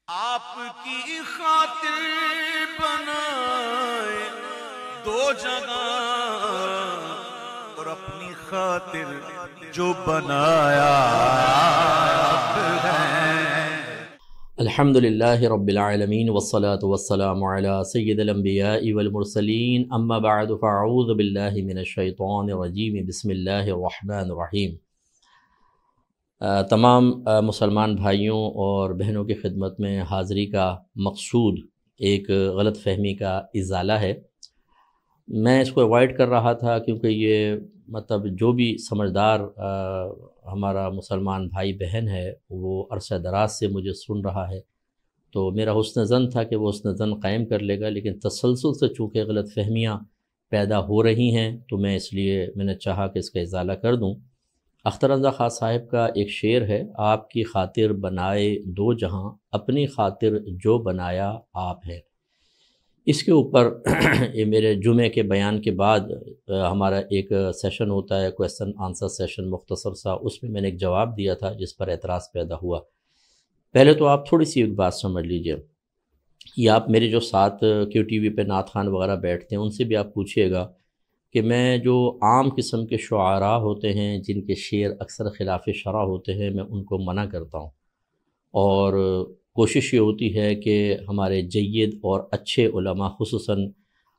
آپ کی خاطر بنائے دو جگہ اور اپنی خاطر جو بنایا آپ ہے۔ الحمد للہ رب العالمین والصلاة والسلام علی سید الانبیاء والمرسلین اما بعد فاعوذ باللہ من الشیطان الرجیم بسم اللہ الرحمن الرحیم۔ تمام مسلمان بھائیوں اور بہنوں کی خدمت میں حاضری کا مقصود ایک غلط فہمی کا ازالہ ہے۔ میں اس کو اوائڈ کر رہا تھا کیونکہ یہ مطلب جو بھی سمجھدار ہمارا مسلمان بھائی بہن ہے وہ عرصہ دراز سے مجھے سن رہا ہے، تو میرا حسن ظن تھا کہ وہ حسن ظن قائم کر لے گا، لیکن تسلسل سے چونکہ غلط فہمیاں پیدا ہو رہی ہیں تو میں نے چاہا کہ اس کا ازالہ کر دوں۔ اختر رضا خان صاحب کا ایک شعر ہے، آپ کی خاطر بنائے دو جہاں اپنی خاطر جو بنایا آپ ہے۔ اس کے اوپر یہ میرے جمعے کے بیان کے بعد ہمارا ایک سیشن ہوتا ہے، کویسچن آنسر سیشن مختصر سا، اس میں نے ایک جواب دیا تھا جس پر اعتراض پیدا ہوا۔ پہلے تو آپ تھوڑی سی ایک بات سمجھ لیجئے، یہ آپ میرے جو ساتھ کیو ٹی وی پہ نعت خوان وغیرہ بیٹھتے ہیں ان سے بھی آپ پوچھئے گا کہ میں جو عام قسم کے شعراء ہوتے ہیں جن کے شعر اکثر خلاف شرع ہوتے ہیں میں ان کو منع کرتا ہوں، اور کوشش یہ ہوتی ہے کہ ہمارے جید اور اچھے علماء خصوصاً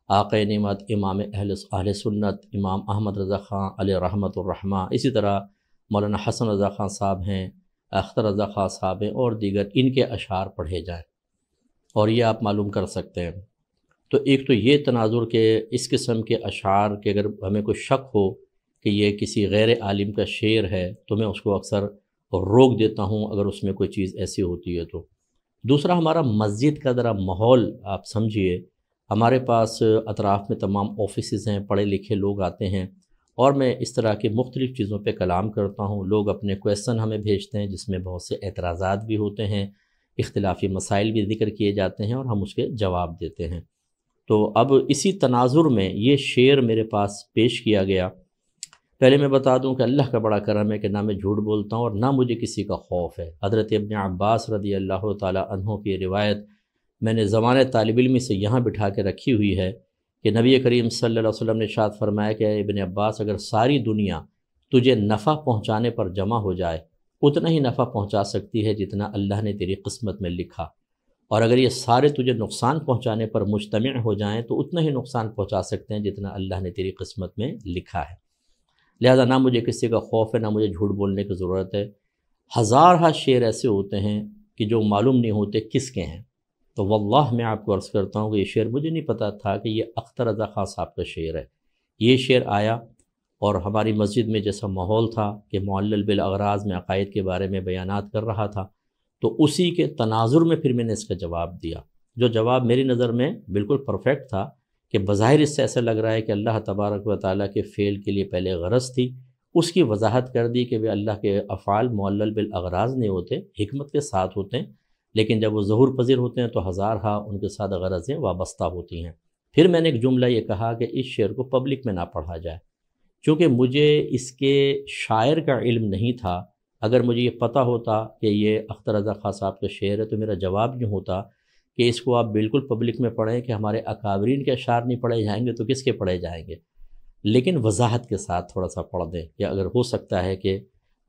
آقا نعمت امام اہل سنت امام احمد رضا خان علیہ رحمۃ الرحمہ، اسی طرح مولانا حسن رضا خان صاحب ہیں، اختر رضا خان صاحب ہیں اور دیگر، ان کے اشعار پڑھے جائیں، اور یہ آپ معلوم کر سکتے ہیں۔ تو ایک تو یہ تناظر کہ اس قسم کے اشعار کہ اگر ہمیں کوئی شک ہو کہ یہ کسی غیر عالم کا شعر ہے تو میں اس کو اکثر روک دیتا ہوں اگر اس میں کوئی چیز ایسی ہوتی ہے تو۔ دوسرا، ہمارا مسجد کا ذرا ماحول آپ سمجھیے، ہمارے پاس اطراف میں تمام آفیسز ہیں، پڑھے لکھے لوگ آتے ہیں، اور میں اس طرح کی مختلف چیزوں پہ کلام کرتا ہوں، لوگ اپنے کویسچن ہمیں بھیجتے ہیں جس میں بہت سے اعتراضات بھی ہوتے ہیں، اختلافی مسائل بھی ذکر کیے جاتے ہیں اور ہم اس کے جواب دیتے ہیں۔ تو اب اسی تناظر میں یہ شعر میرے پاس پیش کیا گیا۔ پہلے میں بتا دوں کہ اللہ کا بڑا کرم ہے کہ نہ میں جھوٹ بولتا ہوں اور نہ مجھے کسی کا خوف ہے۔ حضرت ابن عباس رضی اللہ تعالی عنہ کی روایت میں نے زمانہ طالب علمی سے یہاں بٹھا کے رکھی ہوئی ہے کہ نبی کریم صلی اللہ علیہ وسلم نے ارشاد فرمایا کہ اے ابن عباس، اگر ساری دنیا تجھے نفع پہنچانے پر جمع ہو جائے اتنا ہی نفع پہنچا سکتی ہے جتنا اللہ نے تیری قسمت میں لکھا، اور اگر یہ سارے تجھے نقصان پہنچانے پر مجتمع ہو جائیں تو اتنا ہی نقصان پہنچا سکتے ہیں جتنا اللہ نے تیری قسمت میں لکھا ہے۔ لہذا نہ مجھے کسی کا خوف ہے، نہ مجھے جھوٹ بولنے کی ضرورت ہے۔ ہزارہ شعر ایسے ہوتے ہیں کہ جو معلوم نہیں ہوتے کس کے ہیں، تو واللہ میں آپ کو عرض کرتا ہوں کہ یہ شعر مجھے نہیں پتا تھا کہ یہ اختر رضا خان صاحب کا شعر ہے۔ یہ شعر آیا اور ہماری مسجد میں جیسا ماحول تھا کہ معلل بالاغراض میں عقائد کے بارے میں بیانات کر رہا تھا، تو اسی کے تناظر میں پھر میں نے اس کا جواب دیا، جو جواب میری نظر میں بالکل پرفیکٹ تھا کہ بظاہر اس سے ایسا لگ رہا ہے کہ اللہ تبارک و تعالیٰ کے فعل کے لیے پہلے غرض تھی، اس کی وضاحت کر دی کہ وہ اللہ کے افعال معلل بالاغراض نہیں ہوتے، حکمت کے ساتھ ہوتے ہیں، لیکن جب وہ ظہور پذیر ہوتے ہیں تو ہزارہ ان کے ساتھ غرضیں وابستہ ہوتی ہیں۔ پھر میں نے ایک جملہ یہ کہا کہ اس شعر کو پبلک میں نہ پڑھا جائے، چونکہ مجھے اس کے شاعر کا علم نہیں تھا۔ اگر مجھے یہ پتہ ہوتا کہ یہ اختر رضا خان صاحب کا شعر ہے تو میرا جواب یوں ہوتا کہ اس کو آپ بالکل پبلک میں پڑھیں کہ ہمارے اکابرین کے اشعار نہیں پڑھے جائیں گے تو کس کے پڑھے جائیں گے، لیکن وضاحت کے ساتھ تھوڑا سا پڑھ دیں، یا اگر ہو سکتا ہے کہ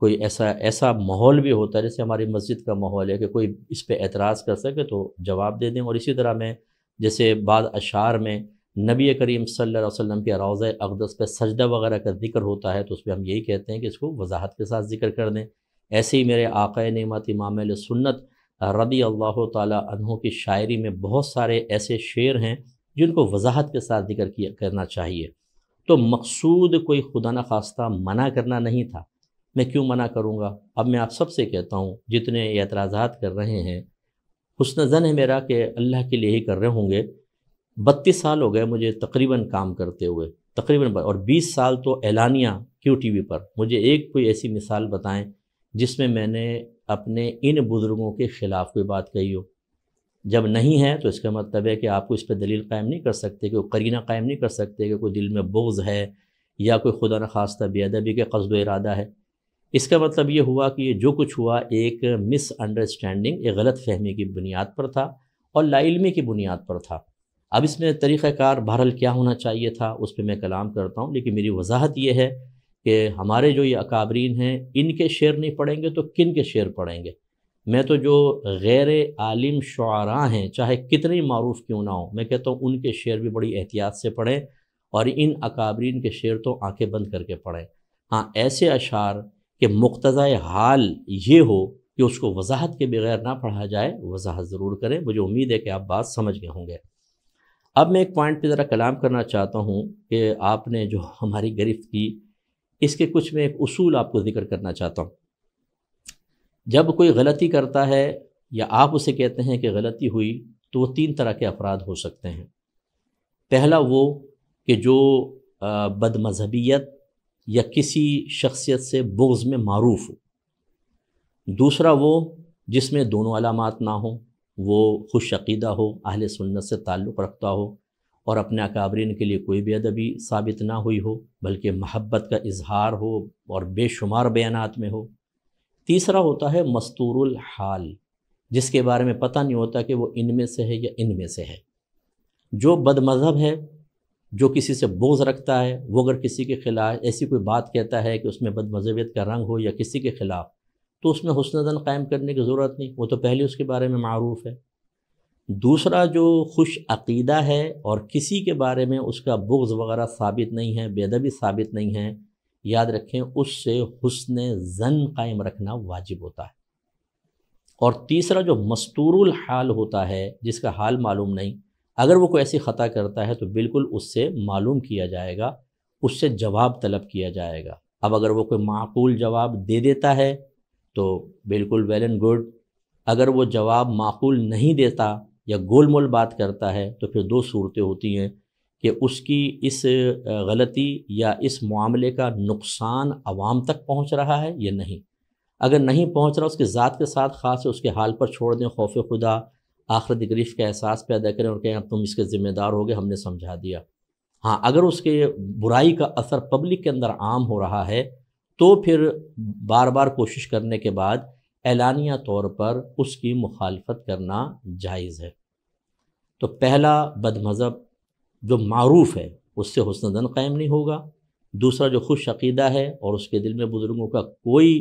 کوئی ایسا ماحول بھی ہوتا ہے جیسے ہماری مسجد کا ماحول ہے کہ کوئی اس پہ اعتراض کر سکے تو جواب دے دیں۔ اور اسی طرح میں جیسے بعض اشعار میں نبی کریم صلی اللہ علیہ وسلم کے روضہ اقدس پہ سجدہ وغیرہ کا ذکر ہوتا ہے تو اس پہ ہم یہی کہتے ہیں کہ اس کو وضاحت کے ساتھ ذکر کر دیں۔ ایسے ہی میرے آقا نعمت امام اہل سنت رضی اللہ تعالی عنہ کی شاعری میں بہت سارے ایسے شعر ہیں جن کو وضاحت کے ساتھ ذکر کرنا چاہیے۔ تو مقصود کوئی خدا نخواستہ منع کرنا نہیں تھا، میں کیوں منع کروں گا؟ اب میں آپ سب سے کہتا ہوں جتنے اعتراضات کر رہے ہیں، حسن ظن ہے میرا کہ اللہ کے لیے ہی کر رہے ہوں گے۔ 32 سال ہو گئے مجھے تقریباً کام کرتے ہوئے، تقریباً، اور 20 سال تو اعلانیہ کیو ٹی وی پر۔ مجھے ایک کوئی ایسی مثال بتائیں جس میں نے اپنے ان بزرگوں کے خلاف کوئی بات کہی ہو۔ جب نہیں ہے تو اس کا مطلب ہے کہ آپ کو اس پہ دلیل قائم نہیں کر سکتے، کہ قرینہ قائم نہیں کر سکتے کہ کوئی دل میں بغض ہے یا کوئی خدا نخواستہ بے ادبی کے قصد و ارادہ ہے۔ اس کا مطلب یہ ہوا کہ یہ جو کچھ ہوا ایک مس انڈرسٹینڈنگ، ایک غلط فہمی کی بنیاد پر تھا اور لا علمی کی بنیاد پر تھا۔ اب اس میں طریقہ کار بہرحال کیا ہونا چاہیے تھا اس پہ میں کلام کرتا ہوں، لیکن میری وضاحت یہ ہے کہ ہمارے جو یہ اکابرین ہیں ان کے شعر نہیں پڑھیں گے تو کن کے شعر پڑھیں گے؟ میں تو جو غیر عالم شعراء ہیں چاہے کتنے معروف کیوں نہ ہوں، میں کہتا ہوں ان کے شعر بھی بڑی احتیاط سے پڑھیں اور ان اکابرین کے شعر تو آنکھیں بند کر کے پڑھیں۔ ہاں ایسے اشعار کہ مقتضۂ حال یہ ہو کہ اس کو وضاحت کے بغیر نہ پڑھا جائے، وضاحت ضرور کریں۔ مجھے امید ہے کہ آپ بات سمجھ گئے ہوں گے۔ اب میں ایک پوائنٹ پہ ذرا کلام کرنا چاہتا ہوں کہ آپ نے جو ہماری گرفت کی اس کے کچھ میں ایک اصول آپ کو ذکر کرنا چاہتا ہوں۔ جب کوئی غلطی کرتا ہے یا آپ اسے کہتے ہیں کہ غلطی ہوئی تو وہ 3 طرح کے افراد ہو سکتے ہیں۔ پہلا وہ کہ جو بد مذہبیت یا کسی شخصیت سے بغض میں معروف ہو۔ دوسرا وہ جس میں دونوں علامات نہ ہوں، وہ خوش عقیدہ ہو، اہل سنت سے تعلق رکھتا ہو اور اپنے اکابرین کے لیے کوئی بے ادبی ثابت نہ ہوئی ہو بلکہ محبت کا اظہار ہو اور بے شمار بیانات میں ہو۔ تیسرا ہوتا ہے مستور الحال، جس کے بارے میں پتہ نہیں ہوتا کہ وہ ان میں سے ہے یا ان میں سے ہے۔ جو بد مذہب ہے، جو کسی سے بغض رکھتا ہے، وہ اگر کسی کے خلاف ایسی کوئی بات کہتا ہے کہ اس میں بد مذہبیت کا رنگ ہو یا کسی کے خلاف، تو اس میں حسن ظن قائم کرنے کی ضرورت نہیں، وہ تو پہلے اس کے بارے میں معروف ہے۔ دوسرا جو خوش عقیدہ ہے اور کسی کے بارے میں اس کا بغض وغیرہ ثابت نہیں ہے، بے ادبی ثابت نہیں ہے، یاد رکھیں اس سے حسن ظن قائم رکھنا واجب ہوتا ہے۔ اور تیسرا جو مستور الحال ہوتا ہے، جس کا حال معلوم نہیں، اگر وہ کوئی ایسی خطا کرتا ہے تو بالکل اس سے معلوم کیا جائے گا، اس سے جواب طلب کیا جائے گا۔ اب اگر وہ کوئی معقول جواب دے دیتا ہے تو بالکل ویل اینڈ گڈ، اگر وہ جواب معقول نہیں دیتا یا گول مول بات کرتا ہے تو پھر 2 صورتیں ہوتی ہیں کہ اس کی اس غلطی یا اس معاملے کا نقصان عوام تک پہنچ رہا ہے یا نہیں۔ اگر نہیں پہنچ رہا، اس کی ذات کے ساتھ خاص ہے، اس کے حال پر چھوڑ دیں، خوف خدا، آخرت گریف کا احساس پیدا کریں اور کہیں اب تم اس کے ذمہ دار ہو گئے، ہم نے سمجھا دیا۔ ہاں اگر اس کے برائی کا اثر پبلک کے اندر عام ہو رہا ہے تو پھر بار بار کوشش کرنے کے بعد اعلانیہ طور پر اس کی مخالفت کرنا جائز ہے۔ تو پہلا بد مذہب جو معروف ہے اس سے حسن ظن قائم نہیں ہوگا۔ دوسرا جو خوش عقیدہ ہے اور اس کے دل میں بزرگوں کا کوئی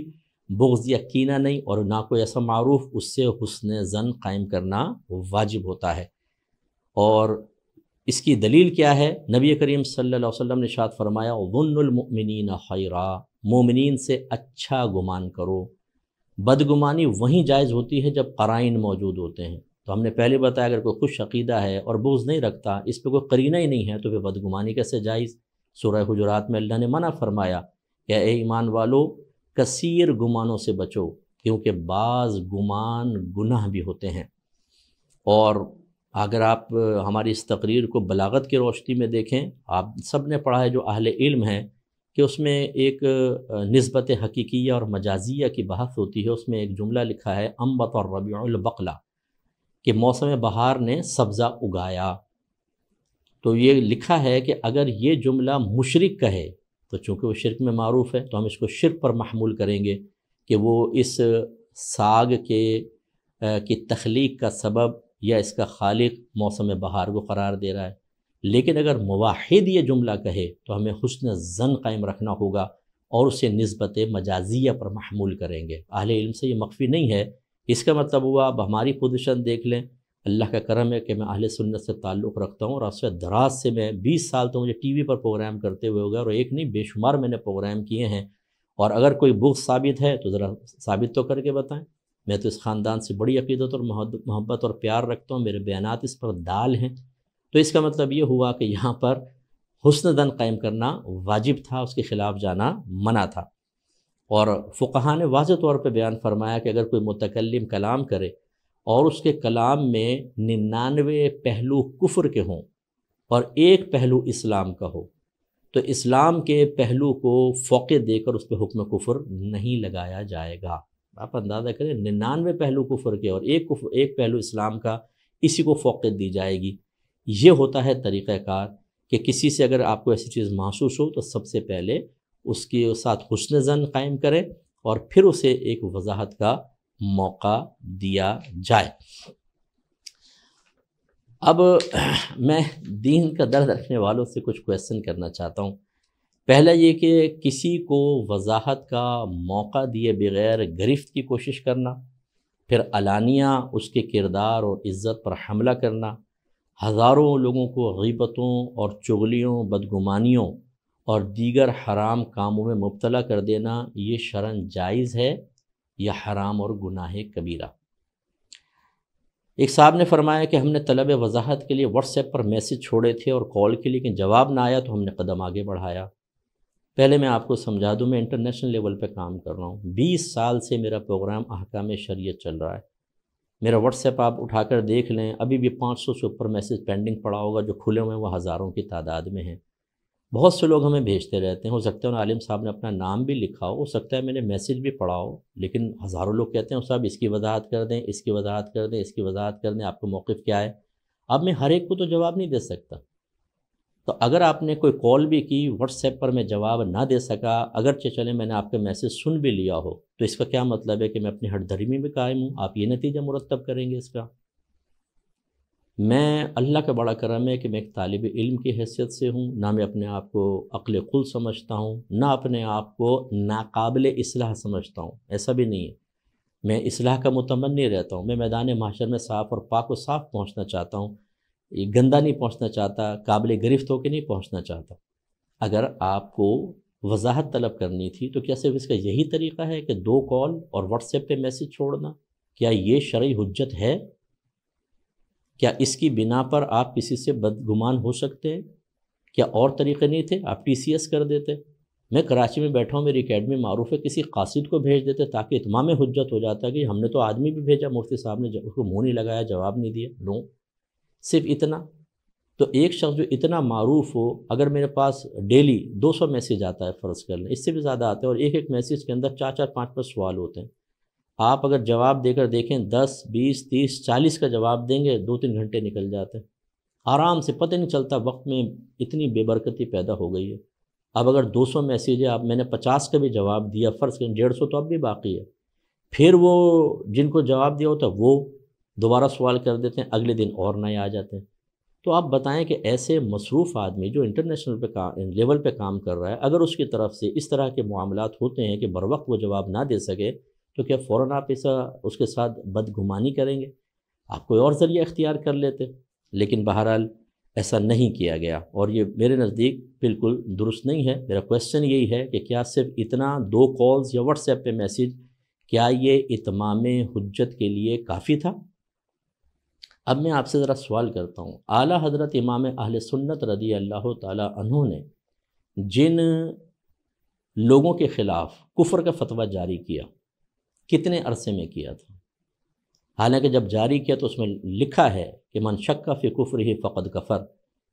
بغض یا کینہ نہیں اور نہ کوئی ایسا معروف، اس سے حسن ظن قائم کرنا واجب ہوتا ہے۔ اور اس کی دلیل کیا ہے؟ نبی کریم صلی اللہ علیہ وسلم نے ارشاد فرمایا ظن المؤمنین خیرا، مومنین سے اچھا گمان کرو۔ بدگمانی وہیں جائز ہوتی ہے جب قرائن موجود ہوتے ہیں۔ تو ہم نے پہلے بتایا اگر کوئی خوش عقیدہ ہے اور بغض نہیں رکھتا، اس پہ کوئی قرینہ ہی نہیں ہے تو پھر بدگمانی کیسے جائز؟ سورہ حجرات میں اللہ نے منع فرمایا کہ اے ایمان والو کثیر گمانوں سے بچو، کیونکہ بعض گمان گناہ بھی ہوتے ہیں۔ اور اگر آپ ہماری اس تقریر کو بلاغت کی روشنی میں دیکھیں، آپ سب نے پڑھا ہے جو اہل علم ہیں کہ اس میں ایک نسبت حقیقیہ اور مجازیہ کی بحث ہوتی ہے۔ اس میں ایک جملہ لکھا ہے انبت الربیع البقلہ، کہ موسم بہار نے سبزہ اگایا۔ تو یہ لکھا ہے کہ اگر یہ جملہ مشرک کہے تو چونکہ وہ شرک میں معروف ہے تو ہم اس کو شرک پر محمول کریں گے کہ وہ اس ساگ کی تخلیق کا سبب یا اس کا خالق موسم بہار کو قرار دے رہا ہے۔ لیکن اگر موحد یہ جملہ کہے تو ہمیں حسن ظن قائم رکھنا ہوگا اور اسے نسبت مجازیہ پر محمول کریں گے۔ اہل علم سے یہ مخفی نہیں ہے۔ اس کا مطلب ہوا اب ہماری پوزیشن دیکھ لیں، اللہ کا کرم ہے کہ میں اہل سنت سے تعلق رکھتا ہوں اور عرصہ دراز سے میں 20 سال تو مجھے ٹی وی پر پروگرام کرتے ہوئے ہوگا، اور ایک نہیں بے شمار میں نے پروگرام کیے ہیں۔ اور اگر کوئی بغض ثابت ہے تو ذرا ثابت تو کر کے بتائیں۔ میں تو اس خاندان سے بڑی عقیدت اور محبت اور پیار رکھتا ہوں، میرے بیانات اس پر دال ہیں۔ تو اس کا مطلب یہ ہوا کہ یہاں پر حسن ظن قائم کرنا واجب تھا، اس کے خلاف جانا منع تھا۔ اور فقہاء نے واضح طور پہ بیان فرمایا کہ اگر کوئی متکلم کلام کرے اور اس کے کلام میں 99 پہلو کفر کے ہوں اور ایک پہلو اسلام کا ہو تو اسلام کے پہلو کو فوقیت دے کر اس پہ حکم کفر نہیں لگایا جائے گا۔ آپ اندازہ کریں 99 پہلو کفر کے اور ایک پہلو اسلام کا، اسی کو فوقیت دی جائے گی۔ یہ ہوتا ہے طریقہ کار کہ کسی سے اگر آپ کو ایسی چیز محسوس ہو تو سب سے پہلے اس کے ساتھ حسن ظن قائم کرے اور پھر اسے ایک وضاحت کا موقع دیا جائے۔ اب میں دین کا درد رکھنے والوں سے کچھ کویسچن کرنا چاہتا ہوں۔ پہلا یہ کہ کسی کو وضاحت کا موقع دیے بغیر گرفت کی کوشش کرنا، پھر علانیہ اس کے کردار اور عزت پر حملہ کرنا، ہزاروں لوگوں کو غیبتوں اور چغلیوں، بدگمانیوں اور دیگر حرام کاموں میں مبتلا کر دینا، یہ شرعاً جائز ہے یا حرام اور گناہ کبیرہ؟ ایک صاحب نے فرمایا کہ ہم نے طلب وضاحت کے لیے واٹس ایپ پر میسج چھوڑے تھے اور کال کے لیے، لیکن جواب نہ آیا تو ہم نے قدم آگے بڑھایا۔ پہلے میں آپ کو سمجھا دوں، میں انٹرنیشنل لیول پہ کام کر رہا ہوں، 20 سال سے میرا پروگرام احکام شریعت چل رہا ہے۔ میرا واٹس ایپ آپ اٹھا کر دیکھ لیں، ابھی بھی 500 سے اوپر میسج پینڈنگ پڑا ہوگا، جو کھلے ہوئے ہیں وہ ہزاروں کی تعداد میں ہیں۔ بہت سے لوگ ہمیں بھیجتے رہتے ہیں، ہو سکتا ہے ان عالم صاحب نے اپنا نام بھی لکھا ہو سکتا ہے میں نے میسج بھی پڑھا ہو، لیکن ہزاروں لوگ کہتے ہیں صاحب اس کی وضاحت کر دیں، اس کی وضاحت کر دیں، اس کی وضاحت کر دیں، آپ کا موقف کیا ہے؟ اب میں ہر ایک کو تو جواب نہیں دے سکتا، تو اگر آپ نے کوئی کال بھی کی، واٹس ایپ پر میں جواب نہ دے سکا، اگرچہ چلیں میں نے آپ کا میسج سن بھی لیا ہو، تو اس کا کیا مطلب ہے کہ میں اپنی ہٹ دھرمی میں قائم ہوں؟ آپ یہ نتیجہ مرتب کریں گے اس کا؟ میں اللہ کا بڑا کرم ہے کہ میں ایک طالب علم کی حیثیت سے ہوں، نہ میں اپنے آپ کو عقل خل سمجھتا ہوں، نہ اپنے آپ کو ناقابل اصلاح سمجھتا ہوں، ایسا بھی نہیں ہے۔ میں اصلاح کا متمنی رہتا ہوں، میں میدان محشر میں صاف اور پاک و صاف پہنچنا چاہتا ہوں، یہ گندہ نہیں پہنچنا چاہتا، قابل گرفت ہو کے نہیں پہنچنا چاہتا۔ اگر آپ کو وضاحت طلب کرنی تھی تو کیا صرف اس کا یہی طریقہ ہے کہ 2 کال اور واٹس ایپ پہ میسج چھوڑنا؟ کیا یہ شرعی حجت ہے؟ کیا اس کی بنا پر آپ کسی سے بدگمان ہو سکتے ہیں؟ کیا اور طریقے نہیں تھے؟ آپ TCS کر دیتے۔ میں کراچی میں بیٹھا ہوں، میری اکیڈمی معروف ہے، کسی قاصد کو بھیج دیتے تاکہ اتمام حجت ہو جاتا کہ ہم نے تو آدمی بھی بھیجا، مفتی صاحب نے اس کو منہ نہیں لگایا، جواب نہیں دیا۔ نو، صرف اتنا۔ تو ایک شخص جو اتنا معروف ہو، اگر میرے پاس ڈیلی 200 میسج آتا ہے، فرض کر لیں اس سے بھی زیادہ آتا ہے، اور ایک میسج کے اندر 4 5 سوال ہوتے ہیں، آپ اگر جواب دے کر دیکھیں 10 20 30 40 کا جواب دیں گے، 2-3 گھنٹے نکل جاتے ہیں آرام سے، پتہ نہیں چلتا وقت میں اتنی بے برکتی پیدا ہو گئی ہے۔ اب اگر 200 میسیج ہے، اب میں نے 50 کا بھی جواب دیا، فرض کریں 150 تو اب بھی باقی ہے، پھر وہ جن کو جواب دیا ہوتا وہ دوبارہ سوال کر دیتے ہیں، اگلے دن اور نئے آ جاتے ہیں۔ تو آپ بتائیں کہ ایسے مصروف آدمی جو انٹرنیشنل لیول پہ کام کر رہا ہے، اگر اس کی طرف سے اس طرح کے معاملات ہوتے ہیں کہ بر وقت وہ جواب نہ دے سکے، تو کیا فوراً آپ اس کے ساتھ بدگمانی کریں گے؟ آپ کوئی اور ذریعہ اختیار کر لیتے، لیکن بہرحال ایسا نہیں کیا گیا، اور یہ میرے نزدیک بالکل درست نہیں ہے۔ میرا کویسچن یہی ہے کہ کیا صرف اتنا 2 کالز یا واٹس ایپ پہ میسیج، کیا یہ اتمام حجت کے لیے کافی تھا؟ اب میں آپ سے ذرا سوال کرتا ہوں، اعلیٰ حضرت امام اہل سنت رضی اللہ تعالیٰ عنہ نے جن لوگوں کے خلاف کفر کا فتویٰ جاری کیا، کتنے عرصے میں کیا تھا؟ حالانکہ جب جاری کیا تو اس میں لکھا ہے کہ من شک فی کفرہ فقد کفر،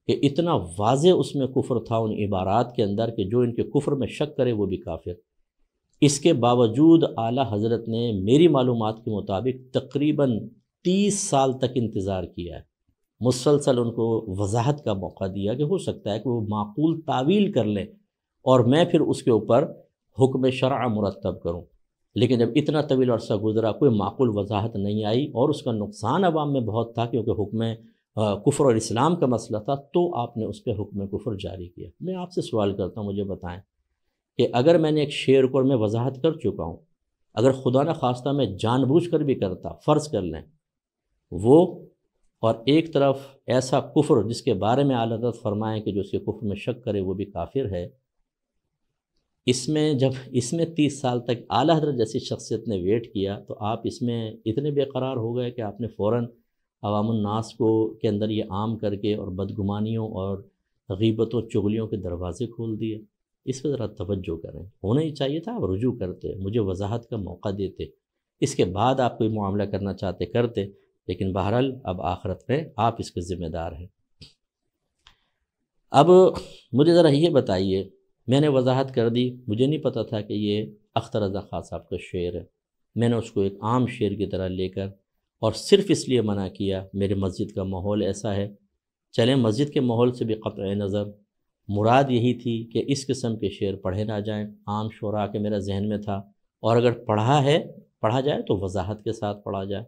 کہ اتنا واضح اس میں کفر تھا ان عبارات کے اندر کہ جو ان کے کفر میں شک کرے وہ بھی کافر۔ اس کے باوجود اعلیٰ حضرت نے میری معلومات کے مطابق تقریباً 30 سال تک انتظار کیا ہے، مسلسل ان کو وضاحت کا موقع دیا کہ ہو سکتا ہے کہ وہ معقول تعویل کر لیں اور میں پھر اس کے اوپر حکم شرع مرتب کروں، لیکن جب اتنا طویل عرصہ گزرا کوئی معقول وضاحت نہیں آئی، اور اس کا نقصان عوام میں بہت تھا کیونکہ حکم کفر اور اسلام کا مسئلہ تھا، تو آپ نے اس پہ حکم کفر جاری کیا۔ میں آپ سے سوال کرتا ہوں، مجھے بتائیں کہ اگر میں نے ایک شعر کو میں وضاحت کر چکا ہوں، اگر خدا نہ خواستہ میں جان بوجھ کر بھی کرتا، فرض کر لیں وہ، اور ایک طرف ایسا کفر جس کے بارے میں اعلیٰ حضرت فرمائیں کہ جو اس کے کفر میں شک کرے وہ بھی کافر ہے، اس میں جب اس میں 30 سال تک اعلیٰ حضرت جیسی شخصیت نے ویٹ کیا، تو آپ اس میں اتنے بے قرار ہو گئے کہ آپ نے فوراً عوام الناس کو کے اندر یہ عام کر کے اور بدگمانیوں اور غیبت و چغلیوں کے دروازے کھول دیے۔ اس پہ ذرا توجہ کریں، ہونا ہی چاہیے تھا، آپ رجوع کرتے، مجھے وضاحت کا موقع دیتے، اس کے بعد آپ کوئی معاملہ کرنا چاہتے کرتے، لیکن بہرحال اب آخرت میں آپ اس کے ذمہ دار ہیں۔ اب مجھے ذرا یہ بتائیے، میں نے وضاحت کر دی، مجھے نہیں پتہ تھا کہ یہ اختر رضا خان صاحب کا شعر ہے، میں نے اس کو ایک عام شعر کی طرح لے کر اور صرف اس لیے منع کیا میرے مسجد کا ماحول ایسا ہے۔ چلیں مسجد کے ماحول سے بھی قطع نظر، مراد یہی تھی کہ اس قسم کے شعر پڑھے نہ جائیں، عام شعراء کے میرا ذہن میں تھا، اور اگر پڑھا جائے تو وضاحت کے ساتھ پڑھا جائے۔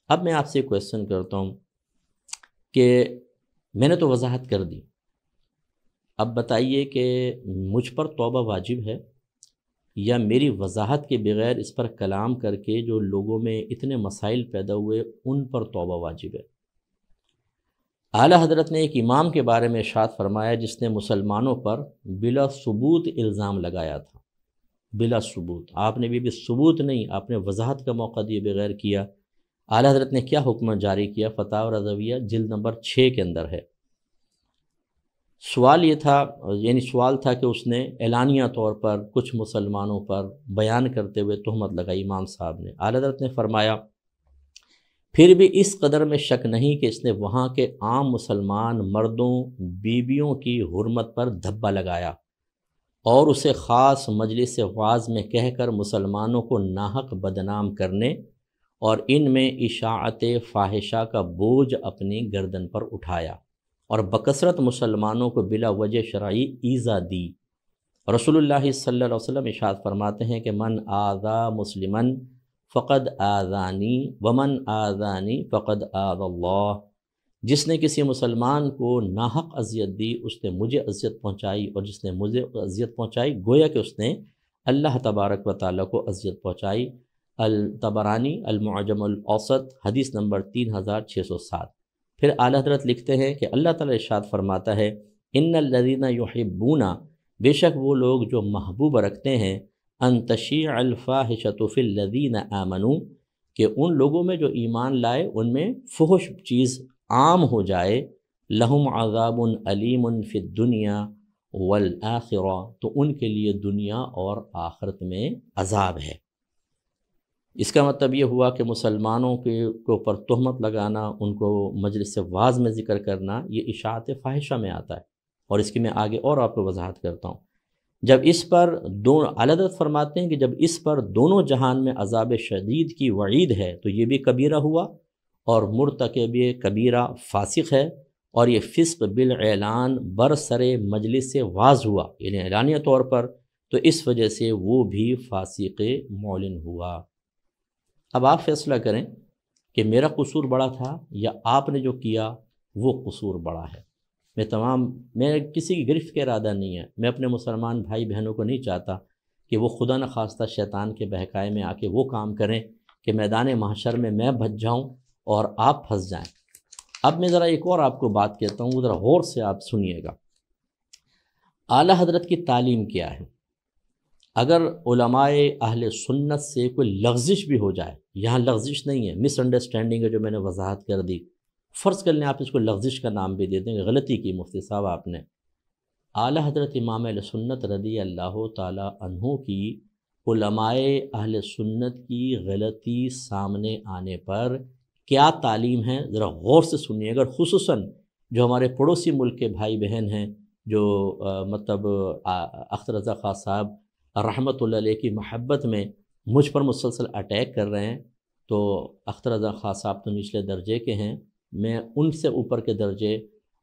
اب میں آپ سے کویسچن کرتا ہوں کہ میں نے تو وضاحت کر دی، اب بتائیے کہ مجھ پر توبہ واجب ہے یا میری وضاحت کے بغیر اس پر کلام کر کے جو لوگوں میں اتنے مسائل پیدا ہوئے ان پر توبہ واجب ہے؟ اعلیٰ حضرت نے ایک امام کے بارے میں ارشاد فرمایا جس نے مسلمانوں پر بلا ثبوت الزام لگایا تھا، بلا ثبوت، آپ نے بھی ثبوت نہیں، آپ نے وضاحت کا موقع دیے بغیر کیا۔ اعلیٰ حضرت نے کیا حکم جاری کیا؟ فتاوی رضویہ جلد نمبر 6 کے اندر ہے۔ سوال یہ تھا، سوال تھا کہ اس نے اعلانیہ طور پر کچھ مسلمانوں پر بیان کرتے ہوئے تہمت لگائی امام صاحب نے۔ اعلیٰ حضرت نے فرمایا پھر بھی اس قدر میں شک نہیں کہ اس نے وہاں کے عام مسلمان مردوں بیویوں کی حرمت پر دھبا لگایا اور اسے خاص مجلس وعظ میں کہہ کر مسلمانوں کو ناحق بدنام کرنے اور ان میں اشاعت فاحشہ کا بوجھ اپنی گردن پر اٹھایا اور بکثرت مسلمانوں کو بلا وجہ شرعی ایذا دی۔ رسول اللہ صلی اللہ علیہ وسلم ارشاد فرماتے ہیں کہ من آذا مسلمن فقد آذانی ومن آذانی فقد آذى اللہ، جس نے کسی مسلمان کو ناحق اذیت دی اس نے مجھے اذیت پہنچائی، اور جس نے مجھے اذیت پہنچائی گویا کہ اس نے اللہ تبارک و تعالیٰ کو اذیت پہنچائی۔ الطبرانی المعجم الاوسط حدیث نمبر 3607۔ پھر اعلیٰ حضرت لکھتے ہیں کہ اللہ تعالیٰ ارشاد فرماتا ہے ان الذین یحبون، بے شک وہ لوگ جو محبوب رکھتے ہیں، ان تشیع الفاحشۃ فی الذین آمنوا، کہ ان لوگوں میں جو ایمان لائے ان میں فحش چیز عام ہو جائے، لہم عذاب علیم فی الدنیا والآخرہ، تو ان کے لیے دنیا اور آخرت میں عذاب ہے۔ اس کا مطلب یہ ہوا کہ مسلمانوں کے اوپر تہمت لگانا، ان کو مجلس وعظ میں ذکر کرنا، یہ اشاعت فاحشہ میں آتا ہے، اور اس کی میں آگے اور آپ کو وضاحت کرتا ہوں۔ جب اس پر اعلیٰ حضرت فرماتے ہیں کہ جب اس پر دونوں جہان میں عذاب شدید کی وعید ہے تو یہ بھی کبیرہ ہوا، اور مرتکب کبیرہ فاسق ہے، اور یہ فسق بالاعلان برسر مجلس وعظ ہوا، یعنی اعلانیہ طور پر، تو اس وجہ سے وہ بھی فاسق معلن ہوا۔ اب آپ فیصلہ کریں کہ میرا قصور بڑا تھا یا آپ نے جو کیا وہ قصور بڑا ہے۔ میں کسی کی گرفت کا ارادہ نہیں ہے، میں اپنے مسلمان بھائی بہنوں کو نہیں چاہتا کہ وہ خدا نخواستہ شیطان کے بہکائے میں آ کے وہ کام کریں کہ میدان محشر میں بچ جاؤں اور آپ پھنس جائیں۔ اب میں ذرا ایک اور آپ کو بات کہتا ہوں، ذرا غور سے آپ سنیے گا۔ اعلیٰ حضرت کی تعلیم کیا ہے؟ اگر علماء اہل سنت سے کوئی لغزش بھی ہو جائے، یہاں لغزش نہیں ہے، مس انڈرسٹینڈنگ ہے جو میں نے وضاحت کر دی، فرض کر لیں آپ اس کو لغزش کا نام بھی دے دیں گے، غلطی کی مفتی صاحب آپ نے۔ اعلیٰ حضرت امام اہل سنت رضی اللہ تعالی عنہ کی علماء اہل سنت کی غلطی سامنے آنے پر کیا تعلیم ہے، ذرا غور سے سنیے گا۔ خصوصاً جو ہمارے پڑوسی ملک کے بھائی بہن ہیں جو اختر رضا خان صاحب رحمۃ اللہ علیہ کی محبت میں مجھ پر مسلسل اٹیک کر رہے ہیں، تو اختر رضا خان صاحب تو نچلے درجے کے ہیں، میں ان سے اوپر کے درجے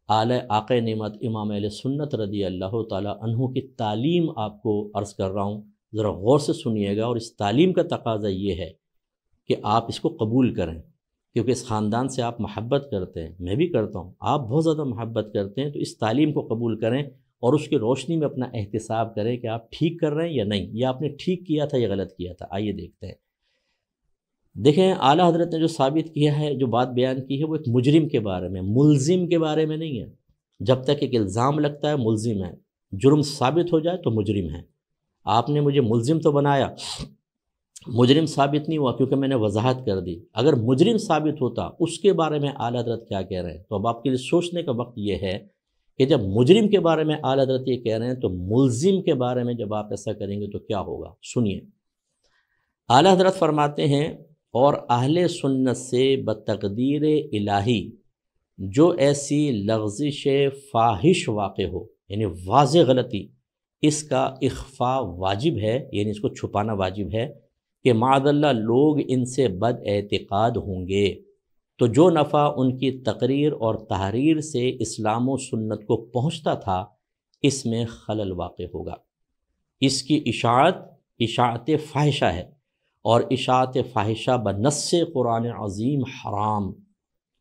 اعلی آقا نعمت امام اہل سنت رضی اللہ تعالی عنہ کی تعلیم آپ کو عرض کر رہا ہوں، ذرا غور سے سنیے گا۔ اور اس تعلیم کا تقاضا یہ ہے کہ آپ اس کو قبول کریں، کیونکہ اس خاندان سے آپ محبت کرتے ہیں، میں بھی کرتا ہوں، آپ بہت زیادہ محبت کرتے ہیں، تو اس تعلیم کو قبول کریں اور اس کی روشنی میں اپنا احتساب کریں کہ آپ ٹھیک کر رہے ہیں یا نہیں، یا آپ نے ٹھیک کیا تھا یا غلط کیا تھا۔ آئیے دیکھتے ہیں۔ دیکھیں اعلیٰ حضرت نے جو ثابت کیا ہے، جو بات بیان کی ہے، وہ ایک مجرم کے بارے میں، ملزم کے بارے میں نہیں ہے۔ جب تک ایک الزام لگتا ہے ملزم ہے، جرم ثابت ہو جائے تو مجرم ہے۔ آپ نے مجھے ملزم تو بنایا، مجرم ثابت نہیں ہوا کیونکہ میں نے وضاحت کر دی۔ اگر مجرم ثابت ہوتا اس کے بارے میں اعلیٰ حضرت کیا کہہ رہے ہیں، تو اب آپ کے لیے سوچنے کا وقت یہ ہے کہ جب مجرم کے بارے میں اعلیٰ حضرت یہ کہہ رہے ہیں تو ملزم کے بارے میں جب آپ ایسا کریں گے تو کیا ہوگا، سنیے۔ اعلیٰ حضرت فرماتے ہیں اور اہل سنت سے بتقدیر الہی جو ایسی لغزش فاحش واقع ہو، یعنی واضح غلطی، اس کا اخفاء واجب ہے، یعنی اس کو چھپانا واجب ہے کہ معاذ اللہ لوگ ان سے بد اعتقاد ہوں گے، تو جو نفع ان کی تقریر اور تحریر سے اسلام و سنت کو پہنچتا تھا اس میں خلل واقع ہوگا۔ اس کی اشاعت اشاعت فاحشہ ہے، اور اشاعت فاحشہ بنص قرآن عظیم حرام۔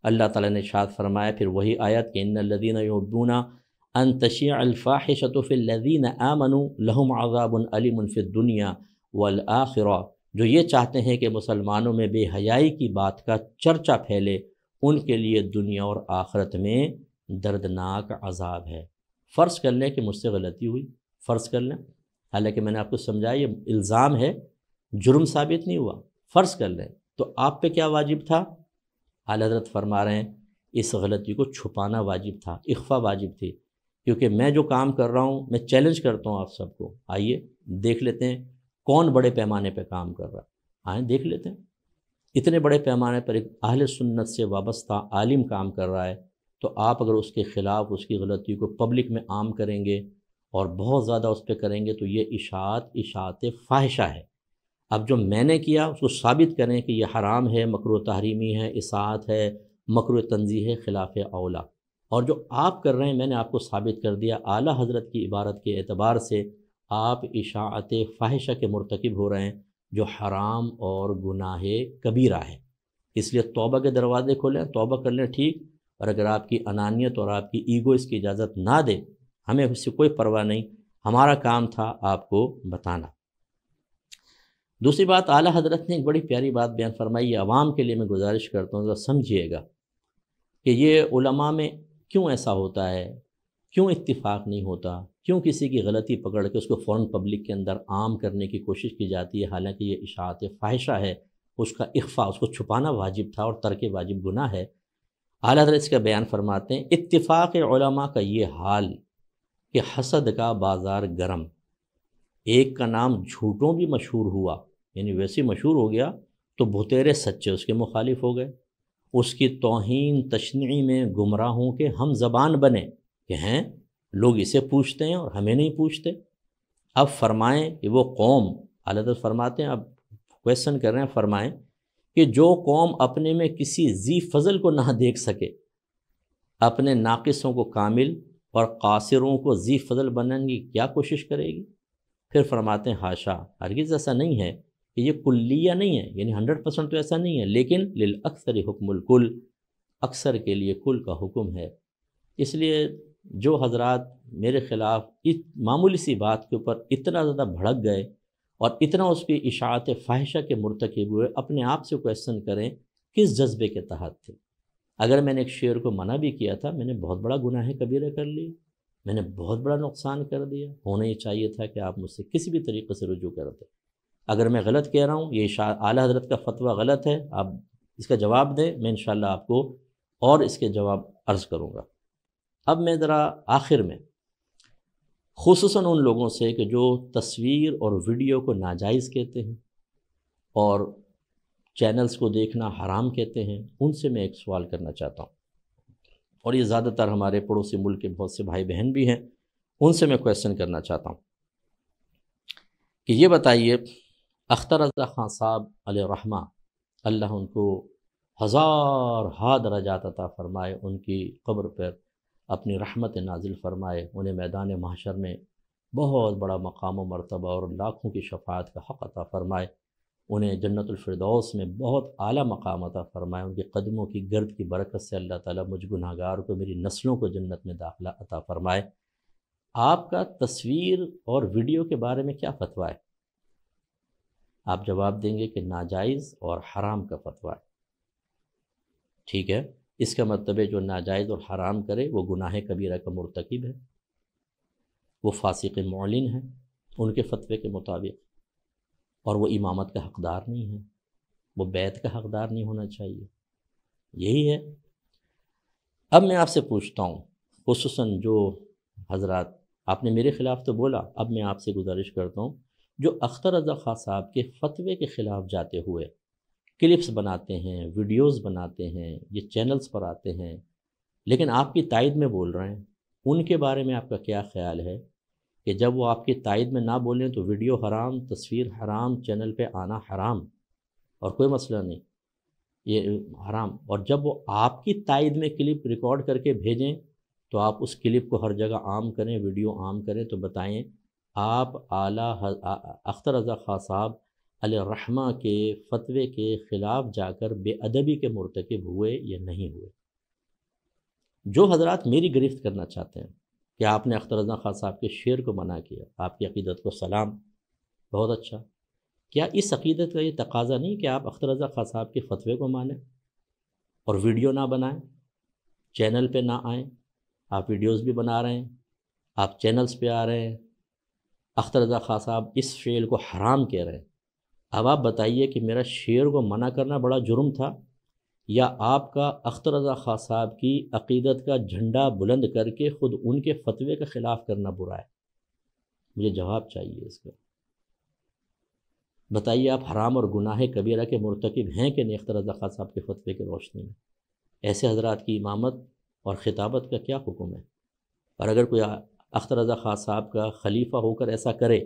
اللہ تعالیٰ نے ارشاد فرمایا پھر وہی آیت کہ ان الذین یحبون ان تشیع الفاحشۃ فی الذین آمنوا لہم عذاب علیم فی الدنیا والآخرہ، جو یہ چاہتے ہیں کہ مسلمانوں میں بے حیائی کی بات کا چرچا پھیلے، ان کے لیے دنیا اور آخرت میں دردناک عذاب ہے۔ فرض کر لیں کہ مجھ سے غلطی ہوئی، فرض کر لیں، حالانکہ میں نے آپ کو سمجھایا یہ الزام ہے، جرم ثابت نہیں ہوا، فرض کر لیں، تو آپ پہ کیا واجب تھا؟ اعلیٰ حضرت فرما رہے ہیں اس غلطی کو چھپانا واجب تھا، اخفا واجب تھی، کیونکہ میں جو کام کر رہا ہوں میں چیلنج کرتا ہوں آپ سب کو، آئیے دیکھ لیتے ہیں کون بڑے پیمانے پہ کام کر رہا ہے، آئیں دیکھ لیتے ہیں۔ اتنے بڑے پیمانے پر ایک اہل سنت سے وابستہ عالم کام کر رہا ہے، تو آپ اگر اس کے خلاف اس کی غلطی کو پبلک میں عام کریں گے اور بہت زیادہ اس پہ کریں گے تو یہ اشاعت فاحشہ ہے۔ اب جو میں نے کیا اس کو ثابت کریں کہ یہ حرام ہے، مکروہ تحریمی ہے، اصاعت ہے، مکروہ تنزیہ ہے، خلاف اولا، اور جو آپ کر رہے ہیں میں نے آپ کو ثابت کر دیا اعلیٰ حضرت کی عبارت کے اعتبار سے آپ اشاعت فاحشہ کے مرتکب ہو رہے ہیں، جو حرام اور گناہ کبیرہ ہے۔ اس لیے توبہ کے دروازے کھولیں، توبہ کر لیں ٹھیک، اور اگر آپ کی انانیت اور آپ کی ایگو اس کی اجازت نہ دے، ہمیں اس سے کوئی پرواہ نہیں، ہمارا کام تھا آپ کو بتانا۔ دوسری بات، اعلیٰ حضرت نے ایک بڑی پیاری بات بیان فرمائی، یہ عوام کے لیے میں گزارش کرتا ہوں ذرا سمجھیے گا کہ یہ علماء میں کیوں ایسا ہوتا ہے، کیوں اتفاق نہیں ہوتا، کیوں کسی کی غلطی پکڑ کے اس کو فوراً پبلک کے اندر عام کرنے کی کوشش کی جاتی ہے، حالانکہ یہ اشاعت فاحشہ ہے، اس کا اخفا، اس کو چھپانا واجب تھا اور ترک واجب گناہ ہے۔ اعلیٰ حضرت اس کا بیان فرماتے ہیں اتفاق علماء کا یہ حال کہ حسد کا بازار گرم، ایک کا نام جھوٹوں بھی مشہور ہوا، یعنی ویسے مشہور ہو گیا تو بھتیرے سچے اس کے مخالف ہو گئے، اس کی توہین تشنیع میں گمراہوں کے ہم زبان بنے کہ ہیں لوگ اسے پوچھتے ہیں اور ہمیں نہیں پوچھتے۔ اب فرمائیں کہ وہ قوم، اعلیٰ حضرت فرماتے ہیں، اب کویسچن کر رہے ہیں، فرمائیں کہ جو قوم اپنے میں کسی ذی فضل کو نہ دیکھ سکے، اپنے ناقصوں کو کامل اور قاصروں کو ذی فضل بننے کی کیا کوشش کرے گی؟ پھر فرماتے ہیں ہاشا، ہرگز ایسا نہیں ہے کہ یہ کلیہ نہیں ہے، یعنی 100% تو ایسا نہیں ہے، لیکن للاکثر حکم الکل، اکثر کے لیے کل کا حکم ہے۔ اس لیے جو حضرات میرے خلاف اس معمولی سی بات کے اوپر اتنا زیادہ بھڑک گئے اور اتنا اس کی اشاعت فاحشہ کے مرتکب ہوئے، اپنے آپ سے کویسچن کریں کس جذبے کے تحت تھے۔ اگر میں نے ایک شعر کو منع بھی کیا تھا، میں نے بہت بڑا گناہ کبیرہ کر لیا، میں نے بہت بڑا نقصان کر دیا، ہونا یہ چاہیے تھا کہ آپ مجھ سے کسی بھی طریقے سے رجوع کرتے۔ اگر میں غلط کہہ رہا ہوں، یہ اعلیٰ حضرت کا فتویٰ غلط ہے، آپ اس کا جواب دیں، میں انشاءاللہ آپ کو اور اس کے جواب عرض کروں گا۔ اب میں ذرا آخر میں خصوصاً ان لوگوں سے کہ جو تصویر اور ویڈیو کو ناجائز کہتے ہیں اور چینلز کو دیکھنا حرام کہتے ہیں، ان سے میں ایک سوال کرنا چاہتا ہوں، اور یہ زیادہ تر ہمارے پڑوسی ملک کے بہت سے بھائی بہن بھی ہیں، ان سے میں کویسچن کرنا چاہتا ہوں کہ یہ بتائیے، اختر رضا خان صاحب علیہ الرحمہ، اللہ ان کو ہزار درجات عطا فرمائے، ان کی قبر پر اپنی رحمت نازل فرمائے، انہیں میدان محشر میں بہت بڑا مقام و مرتبہ اور لاکھوں کی شفاعت کا حق عطا فرمائے، انہیں جنت الفردوس میں بہت اعلیٰ مقام عطا فرمائے، ان کے قدموں کی گرد کی برکت سے اللہ تعالیٰ مجھ گناہگار کو، میری نسلوں کو جنت میں داخلہ عطا فرمائے۔ آپ کا تصویر اور ویڈیو کے بارے میں کیا فتویٰ ہے؟ آپ جواب دیں گے کہ ناجائز اور حرام کا فتویٰ ہے، ٹھیک ہے، اس کا مطلب ہے جو ناجائز اور حرام کرے وہ گناہ کبیرہ کا مرتکب ہے، وہ فاسق معلن ہے ان کے فتوے کے مطابق، اور وہ امامت کا حقدار نہیں ہے، وہ بیعت کا حقدار نہیں ہونا چاہیے، یہی ہے۔ اب میں آپ سے پوچھتا ہوں، خصوصاً جو حضرات، آپ نے میرے خلاف تو بولا، اب میں آپ سے گزارش کرتا ہوں، جو اختر رضا خان صاحب کے فتوے کے خلاف جاتے ہوئے کلپس بناتے ہیں، ویڈیوز بناتے ہیں، یہ چینلز پر آتے ہیں، لیکن آپ کی تائید میں بول رہے ہیں، ان کے بارے میں آپ کا کیا خیال ہے کہ جب وہ آپ کی تائید میں نہ بولیں تو ویڈیو حرام، تصویر حرام، چینل پہ آنا حرام اور کوئی مسئلہ نہیں، یہ حرام، اور جب وہ آپ کی تائید میں کلپ ریکارڈ کر کے بھیجیں تو آپ اس کلپ کو ہر جگہ عام کریں، ویڈیو عام کریں، تو بتائیں آپ اعلیٰ اختر رضا خان صاحب علیہ الرحمہ کے فتوے کے خلاف جا کر بے ادبی کے مرتکب ہوئے یا نہیں ہوئے؟ جو حضرات میری گرفت کرنا چاہتے ہیں کہ آپ نے اختر رضا خان صاحب کے شعر کو منع کیا، آپ کی عقیدت کو سلام، بہت اچھا، کیا اس عقیدت کا یہ تقاضا نہیں کہ آپ اختر رضا خان صاحب کے فتوے کو مانیں اور ویڈیو نہ بنائیں، چینل پہ نہ آئیں؟ آپ ویڈیوز بھی بنا رہے ہیں، آپ چینلز پہ آ رہے ہیں، اختر رضا خان صاحب اس فعل کو حرام کہہ رہے ہیں۔ اب آپ بتائیے کہ میرا شعر کو منع کرنا بڑا جرم تھا، یا آپ کا اختر رضا خان صاحب کی عقیدت کا جھنڈا بلند کر کے خود ان کے فتوے کے خلاف کرنا برا ہے؟ مجھے جواب چاہیے اس کا۔ بتائیے آپ حرام اور گناہ کبیرہ کے مرتکب ہیں کہ نہیں اختر رضا خان صاحب کے فتوے کی روشنی میں؟ ایسے حضرات کی امامت اور خطابت کا کیا حکم ہے؟ اور اگر کوئی اختر رضا خان صاحب کا خلیفہ ہو کر ایسا کرے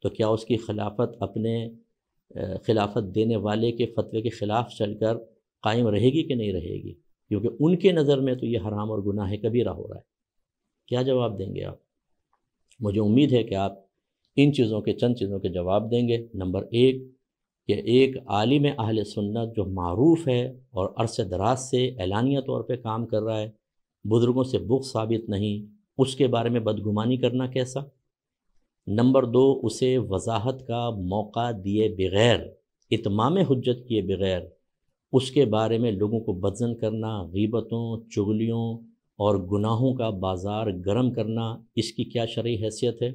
تو کیا اس کی خلافت اپنے خلافت دینے والے کے فتوے کے خلاف چل کر قائم رہے گی کہ نہیں رہے گی؟ کیونکہ ان کے نظر میں تو یہ حرام اور گناہ کبیرہ ہو رہا ہے۔ کیا جواب دیں گے آپ؟ مجھے امید ہے کہ آپ ان چیزوں کے چند چیزوں کے جواب دیں گے۔ نمبر ایک، کہ ایک عالم اہل سنت جو معروف ہے اور عرصہ دراز سے اعلانیہ طور پہ کام کر رہا ہے، بزرگوں سے بغض ثابت نہیں، اس کے بارے میں بدگمانی کرنا کیسا؟ نمبر دو، اسے وضاحت کا موقع دیے بغیر، اتمام حجت کیے بغیر اس کے بارے میں لوگوں کو بدظن کرنا، غیبتوں، چغلیوں اور گناہوں کا بازار گرم کرنا، اس کی کیا شرعی حیثیت ہے؟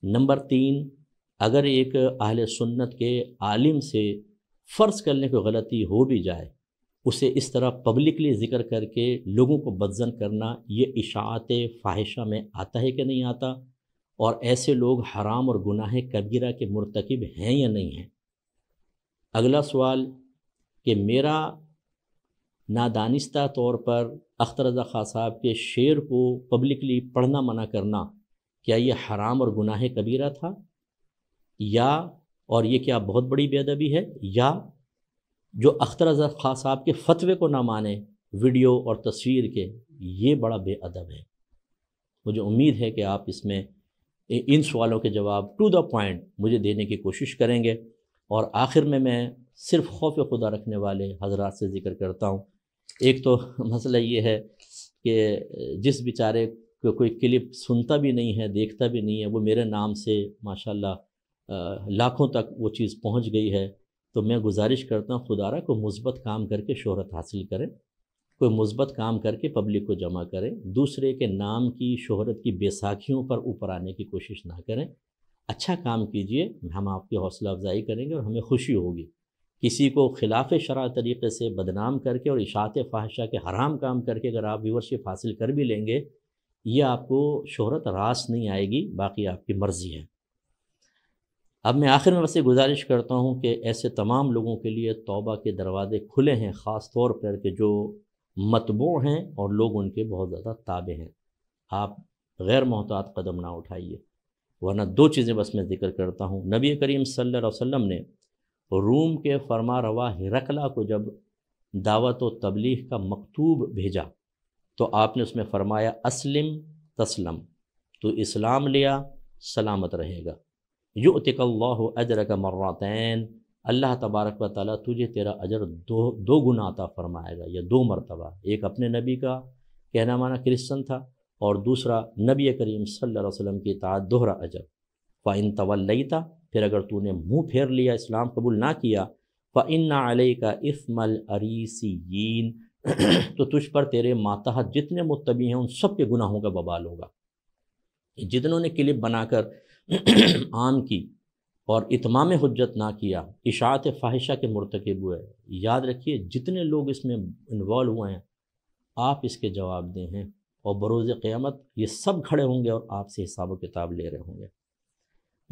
نمبر تین، اگر ایک اہل سنت کے عالم سے فرض کرنے کو غلطی ہو بھی جائے، اسے اس طرح پبلکلی ذکر کر کے لوگوں کو بدظن کرنا، یہ اشاعت فاحشہ میں آتا ہے کہ نہیں آتا؟ اور ایسے لوگ حرام اور گناہ کبیرہ کے مرتکب ہیں یا نہیں ہیں؟ اگلا سوال، کہ میرا نادانستہ طور پر اختر رضا خان صاحب کے شعر کو پبلکلی پڑھنا منع کرنا، کیا یہ حرام اور گناہ کبیرہ تھا؟ یا اور یہ کیا بہت بڑی بے ادبی ہے؟ یا جو اختر رضا خان صاحب کے فتوے کو نہ مانے ویڈیو اور تصویر کے، یہ بڑا بے ادب ہے؟ مجھے امید ہے کہ آپ اس میں ان سوالوں کے جواب ٹو دا پوائنٹ مجھے دینے کی کوشش کریں گے۔ اور آخر میں صرف خوف خدا رکھنے والے حضرات سے ذکر کرتا ہوں۔ ایک تو مسئلہ یہ ہے کہ جس بیچارے کو کوئی کلپ سنتا بھی نہیں ہے، دیکھتا بھی نہیں ہے، وہ میرے نام سے ماشاءاللہ لاکھوں تک وہ چیز پہنچ گئی ہے، تو میں گزارش کرتا ہوں خدا را کوئی مثبت کام کر کے شہرت حاصل کریں، کوئی مثبت کام کر کے پبلک کو جمع کریں، دوسرے کے نام کی شہرت کی بیساکھیوں پر اوپر آنے کی کوشش نہ کریں، اچھا کام کیجئے، ہم آپ کی حوصلہ افزائی کریں گے اور ہمیں خوشی ہوگی۔ کسی کو خلاف شرع طریقے سے بدنام کر کے اور اشاعت فاحشہ کے حرام کام کر کے اگر آپ ویورشپ حاصل کر بھی لیں گے، یہ آپ کو شہرت راس نہیں آئے گی، باقی آپ کی مرضی ہے۔ اب میں آخر میں بس یہ گزارش کرتا ہوں کہ ایسے تمام لوگوں کے لیے توبہ کے دروازے کھلے ہیں، خاص طور پر کہ جو متبوع ہیں اور لوگ ان کے بہت زیادہ تابع ہیں۔ آپ غیر محتاط قدم نہ اٹھائیے، ورنہ دو چیزیں بس میں ذکر کرتا ہوں۔ نبی کریم صلی اللہ علیہ وسلم نے روم کے فرما روا ہرقلہ کو جب دعوت و تبلیغ کا مکتوب بھیجا تو آپ نے اس میں فرمایا اسلم تسلم، تو اسلام لیا سلامت رہے گا، یؤتک اللہ اجرک مرتین، اللہ تبارک و تعالیٰ تجھے تیرا اجر دو گنا عطا فرمائے گا، یا دو مرتبہ، ایک اپنے نبی کا کہنا مانا کرسچن تھا اور دوسرا نبی کریم صلی اللہ علیہ وسلم کی اطاعت، دوہرا اجر۔ فَإِن تَوَلَّيْتَ، پھر اگر تو نے منہ پھیر لیا، اسلام قبول نہ کیا، فَإِنَّ عَلَيْكَ إِثْمَ الْأَرِيسِيِّينَ، تو تجھ پر تیرے ماتحت جتنے متبع ہیں ان سب کے گناہوں کا وبال ہوگا۔ جتنوں نے کلپ بنا کر عام کی اور اتمام حجت نہ کیا، اشاعت فاحشہ کے مرتکب ہوئے، یاد رکھیے جتنے لوگ اس میں انوالو ہوئے ہیں آپ اس کے جواب دیں ہیں، اور بروز قیامت یہ سب کھڑے ہوں گے اور آپ سے حساب و کتاب لے رہے ہوں گے۔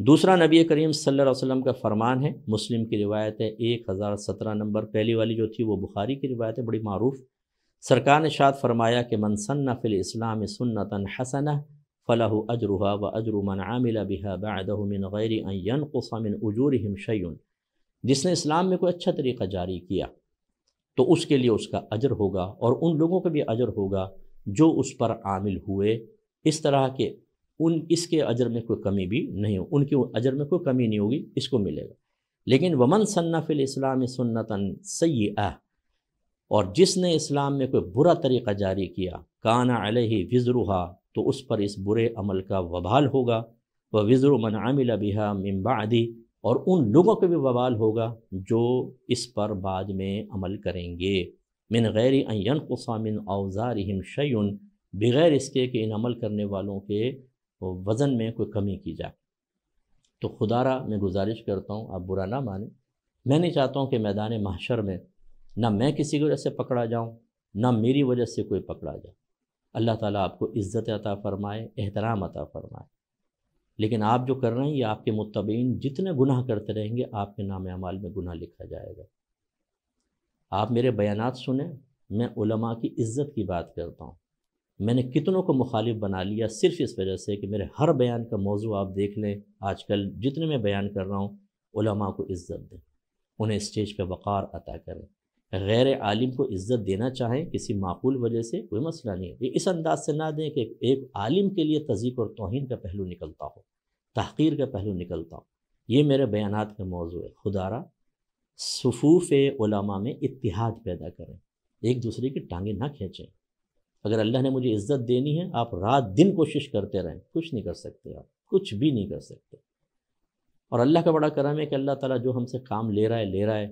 دوسرا نبی کریم صلی اللہ علیہ وسلم کا فرمان ہے، مسلم کی روایت ہے 1017 نمبر، پہلی والی جو تھی وہ بخاری کی روایت ہے، بڑی معروف۔ سرکار نے ارشاد فرمایا کہ من سن فی الاسلام سنتا حسنہ فلہ اجرھا واجر من عمل بها بعدہ من غیر ان ینقص من اجورہم شیء، جس نے اسلام میں کوئی اچھا طریقہ جاری کیا تو اس کے لیے اس کا اجر ہوگا اور ان لوگوں کا بھی اجر ہوگا جو اس پر عامل ہوئے۔ اس طرح کے اس کے اجر میں کوئی کمی بھی نہیں ہو، ان کے اجر میں کوئی کمی نہیں ہوگی، اس کو ملے گا۔ لیکن ومن سن فی الاسلام سنتا سیئہ، اور جس نے اسلام میں کوئی برا طریقہ جاری کیا، کان علیہ وزرہا، تو اس پر اس برے عمل کا وبال ہوگا، ووزر من عمل بہا من بعدی، اور ان لوگوں کو بھی وبال ہوگا جو اس پر بعد میں عمل کریں گے، من غیر ان ینقص من اوزارہم شیء، بغیر اس کے کہ ان عمل کرنے والوں کے وزن میں کوئی کمی کی جائے۔ تو خدا را میں گزارش کرتا ہوں، آپ برا نہ مانیں، میں نہیں چاہتا ہوں کہ میدان محشر میں نہ میں کسی کی وجہ سے پکڑا جاؤں، نہ میری وجہ سے کوئی پکڑا جائے۔ اللہ تعالیٰ آپ کو عزت عطا فرمائے، احترام عطا فرمائے، لیکن آپ جو کر رہے ہیں یہ آپ کے متبعین جتنے گناہ کرتے رہیں گے آپ کے نام اعمال میں گناہ لکھا جائے گا۔ آپ میرے بیانات سنیں، میں علماء کی عزت کی بات کرتا ہوں، میں نے کتنوں کو مخالف بنا لیا صرف اس وجہ سے کہ میرے ہر بیان کا موضوع آپ دیکھ لیں، آج کل جتنے میں بیان کر رہا ہوں علماء کو عزت دیں، انہیں اسٹیج پہ وقار عطا کریں، غیر عالم کو عزت دینا چاہیں کسی معقول وجہ سے کوئی مسئلہ نہیں ہے، اس انداز سے نہ دیں کہ ایک عالم کے لیے تضییق اور توہین کا پہلو نکلتا ہو، تحقیر کا پہلو نکلتا ہو۔ یہ میرے بیانات کا موضوع ہے، خدا را صفوف علماء میں اتحاد پیدا کریں، ایک دوسرے کی ٹانگیں نہ کھینچیں۔ اگر اللہ نے مجھے عزت دینی ہے، آپ رات دن کوشش کرتے رہیں، کچھ نہیں کر سکتے، آپ کچھ بھی نہیں کر سکتے۔ اور اللہ کا بڑا کرم ہے کہ اللہ تعالیٰ جو ہم سے کام لے رہا ہے،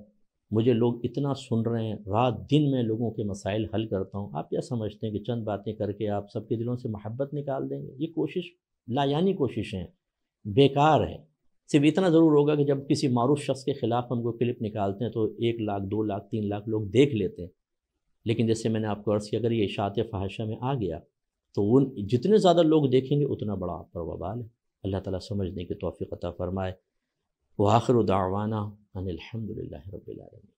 مجھے لوگ اتنا سن رہے ہیں، رات دن میں لوگوں کے مسائل حل کرتا ہوں۔ آپ کیا سمجھتے ہیں کہ چند باتیں کر کے آپ سب کے دلوں سے محبت نکال دیں گے؟ یہ کوشش لایانی کوششیں ہیں، بیکار ہے۔ صرف اتنا ضرور ہوگا کہ جب کسی معروف شخص کے خلاف ہم کو کلپ نکالتے ہیں تو 1 لاکھ 2 لاکھ 3 لاکھ لوگ دیکھ لیتے ہیں، لیکن جیسے میں نے آپ کو عرض کیا، اگر یہ اشاعت فاحشہ میں آ گیا تو وہ جتنے زیادہ لوگ دیکھیں گے اتنا بڑا آپ پر وبال ہے۔ اللہ تعالیٰ سمجھنے کی توفیق عطا فرمائے۔ وآخر دعوانا ان الحمد للہ رب العالمین۔